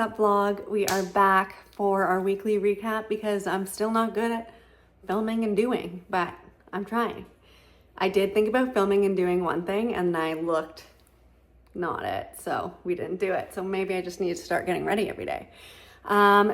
up, vlog? We are back for our weekly recap because I'm still not good at filming and doing, but I'm trying. I did think about filming and doing one thing and I looked not it, so we didn't do it. So maybe I just need to start getting ready every day.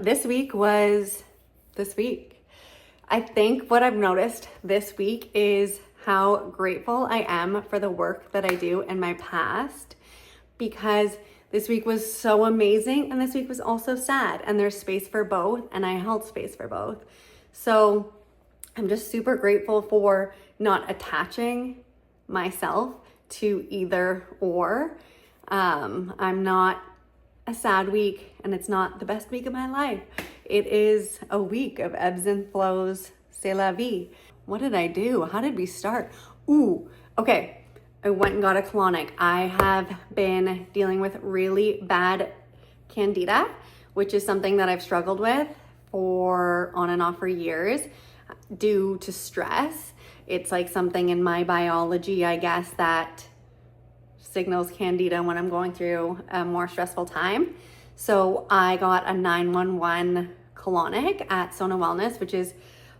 This week was this week. I think what I've noticed this week is how grateful I am for the work that I do in my past, because this week was so amazing and this week was also sad, and there's space for both and I held space for both. So I'm just super grateful for not attaching myself to either or. I'm not a sad week and it's not the best week of my life. It is a week of ebbs and flows. C'est la vie. What did I do? How did we start? Okay. I went and got a colonic. I have been dealing with really bad candida, which is something that I've struggled with for on and off for years due to stress. It's like something in my biology, I guess, that signals candida when I'm going through a more stressful time. So I got a 911 colonic at Sona Wellness, which is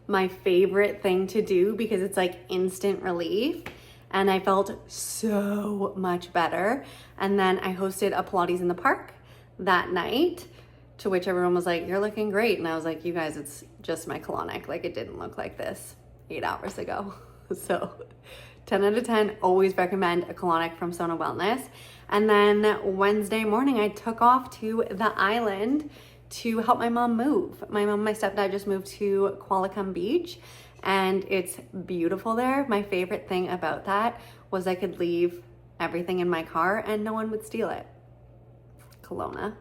my favorite thing to do because it's like instant relief. And I felt so much better. And then I hosted a Pilates in the park that night, to which everyone was like, "You're looking great." And I was like, "You guys, it's just my colonic. Like, it didn't look like this 8 hours ago." So 10 out of 10, always recommend a colonic from Sona Wellness. And then Wednesday morning, I took off to the island to help my mom move. My mom and my stepdad just moved to Qualicum Beach, and it's beautiful there. My favorite thing about that was I could leave everything in my car and no one would steal it. Kelowna.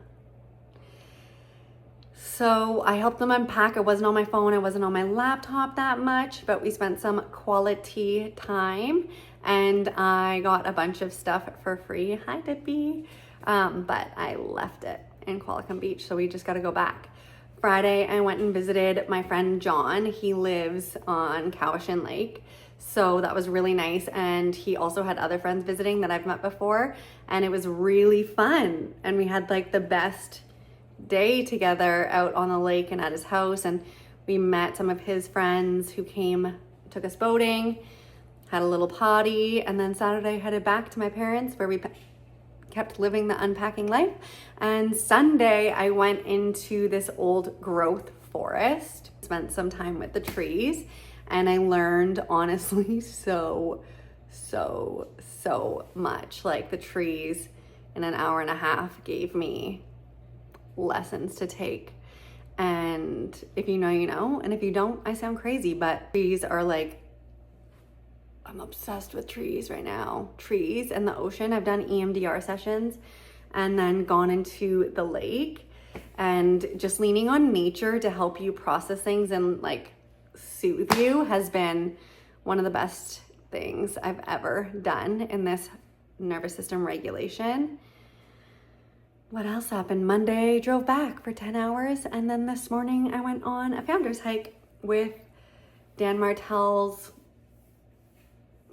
So I helped them unpack. I wasn't on my phone, I wasn't on my laptop that much, but we spent some quality time and I got a bunch of stuff for free. Hi, Dippy. But I left it in Qualicum Beach, so we just got to go back. Friday, I went and visited my friend John. He lives on Cowichan Lake, so that was really nice. And he also had other friends visiting that I've met before, and it was really fun. And we had like the best day together out on the lake and at his house. And we met some of his friends who came, took us boating, had a little party, and then Saturday headed back to my parents where we kept living the unpacking life. And Sunday I went into this old growth forest, spent some time with the trees, and I learned honestly so much. Like, the trees in an hour and a half gave me lessons to take. And if you know, you know, and if you don't, I sound crazy, but trees are like, I'm obsessed with trees right now. Trees and the ocean. I've done EMDR sessions and then gone into the lake, and just leaning on nature to help you process things and like soothe you has been one of the best things I've ever done in this nervous system regulation. What else happened? Monday, drove back for 10 hours. And then this morning I went on a founder's hike with Dan Martell's,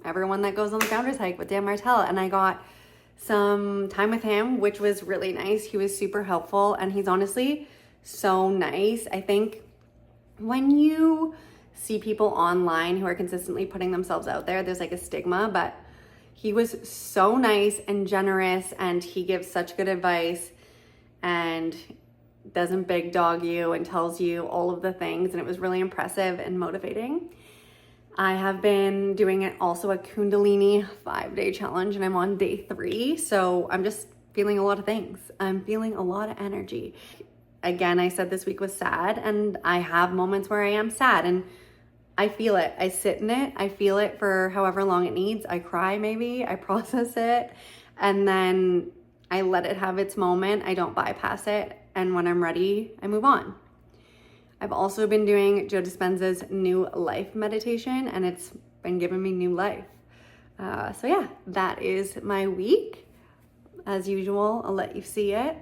everyone that goes on the founder's hike with Dan Martell, and I got some time with him, which was really nice. He was super helpful and he's honestly so nice. I think when you see people online who are consistently putting themselves out there, there's like a stigma, but he was so nice and generous, and he gives such good advice and doesn't big dog you and tells you all of the things, and it was really impressive and motivating. I have been doing it also a Kundalini 5-day challenge, and I'm on day 3. So I'm just feeling a lot of things. I'm feeling a lot of energy. Again, I said this week was sad, and I have moments where I am sad and I feel it. I sit in it. I feel it for however long it needs. I cry maybe, I process it, and then I let it have its moment. I don't bypass it. And when I'm ready, I move on. I've also been doing Joe Dispenza's New Life meditation, and it's been giving me new life. So yeah, that is my week. As usual, I'll let you see it.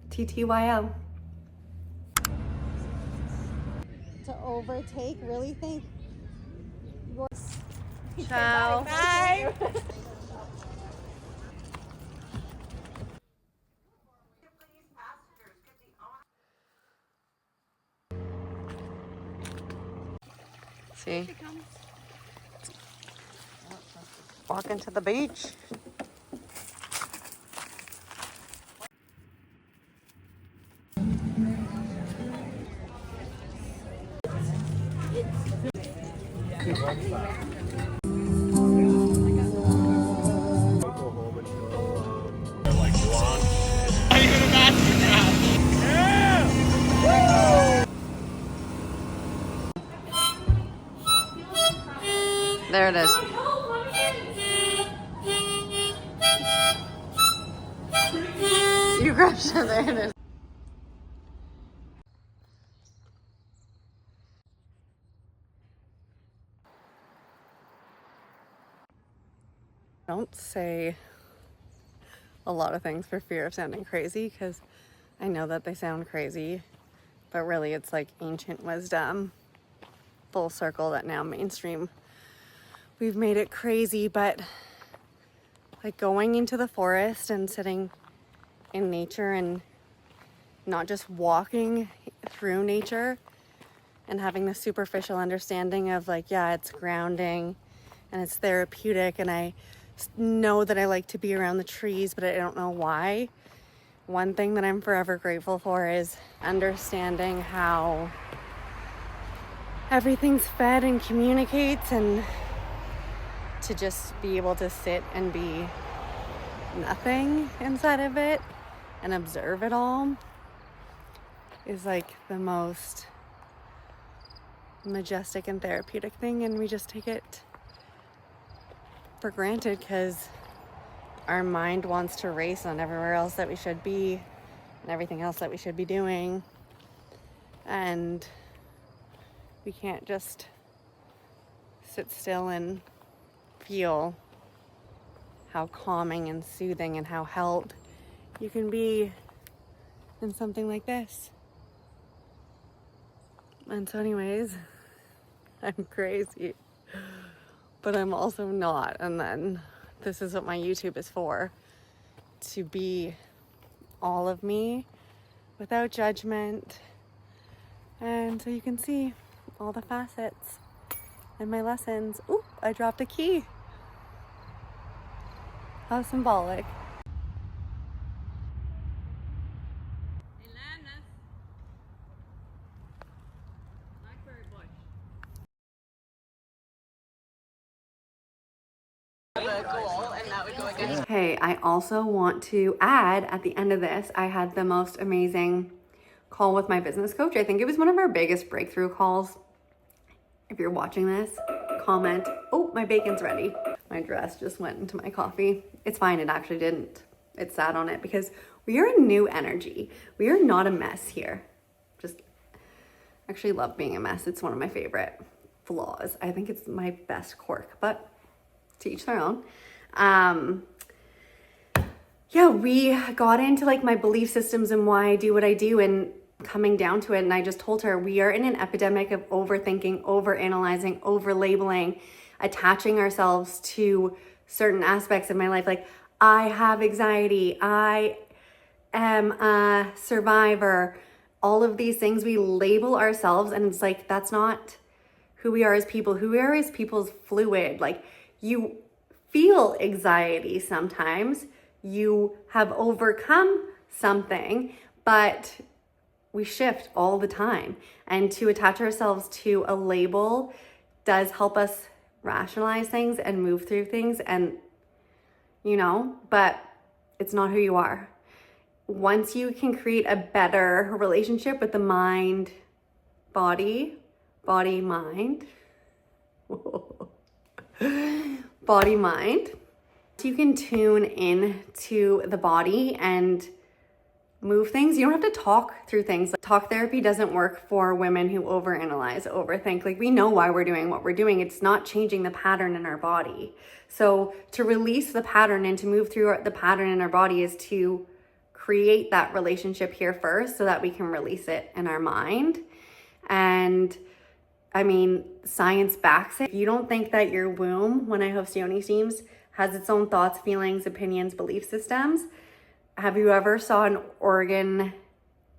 TTYL. To overtake, really think. Ciao. Bye. See? Walking to the beach. There it is. You crushed it. There it is. Don't say a lot of things for fear of sounding crazy, because I know that they sound crazy, but really it's like ancient wisdom, full circle, that now mainstream we've made it crazy. But like going into the forest and sitting in nature and not just walking through nature and having the superficial understanding of like, yeah, it's grounding and it's therapeutic, and I know that I like to be around the trees, but I don't know why. One thing that I'm forever grateful for is understanding how everything's fed and communicates, and to just be able to sit and be nothing inside of it and observe it all is like the most majestic and therapeutic thing. And we just take it for granted because our mind wants to race on everywhere else that we should be and everything else that we should be doing, and we can't just sit still and feel how calming and soothing and how held you can be in something like this. And so anyways, I'm crazy, but I'm also not. And then this is what my YouTube is for, to be all of me without judgment. And so you can see all the facets and my lessons. Ooh, I dropped a key. How symbolic. Hey, I also want to add at the end of this, I had the most amazing call with my business coach. I think it was one of our biggest breakthrough calls. If you're watching this, comment. Oh, my bacon's ready. My dress just went into my coffee. It's fine, it actually didn't. It sat on it because we are a new energy. We are not a mess here. Just actually love being a mess. It's one of my favorite flaws. I think it's my best quirk, but to each their own. Yeah, we got into like my belief systems and why I do what I do, and coming down to it. And I just told her, we are in an epidemic of overthinking, overanalyzing, over-labeling, attaching ourselves to certain aspects of my life. Like, I have anxiety, I am a survivor, all of these things we label ourselves, and it's like, that's not who we are as people. Who we are as people is fluid. Like, you feel anxiety sometimes, you have overcome something, but we shift all the time. And to attach ourselves to a label does help us rationalize things and move through things, and but it's not who you are. Once you can create a better relationship with the mind, body, mind, body, mind, you can tune in to the body and move things. You don't have to talk through things. Talk therapy doesn't work for women who overanalyze, overthink. Like, we know why we're doing what we're doing. It's not changing the pattern in our body. So to release the pattern and to move through the pattern in our body is to create that relationship here first, so that we can release it in our mind. And I mean, science backs it. If you don't think that your womb, when I host Yoni Steams, has its own thoughts, feelings, opinions, belief systems, have you ever saw an organ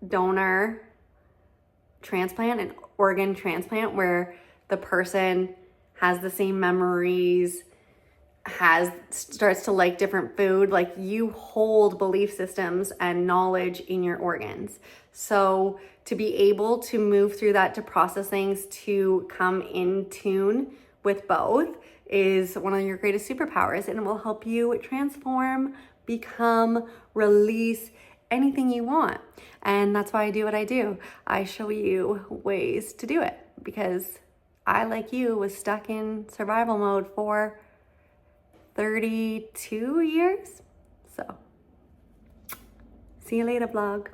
donor transplant, an organ transplant, where the person has the same memories, starts to like different food. Like, you hold belief systems and knowledge in your organs. So to be able to move through that, to process things, to come in tune with both is one of your greatest superpowers, and it will help you transform, become, release anything you want. And that's why I do what I do. I show you ways to do it because I, like you, was stuck in survival mode for 32 years. So, see you later, vlog.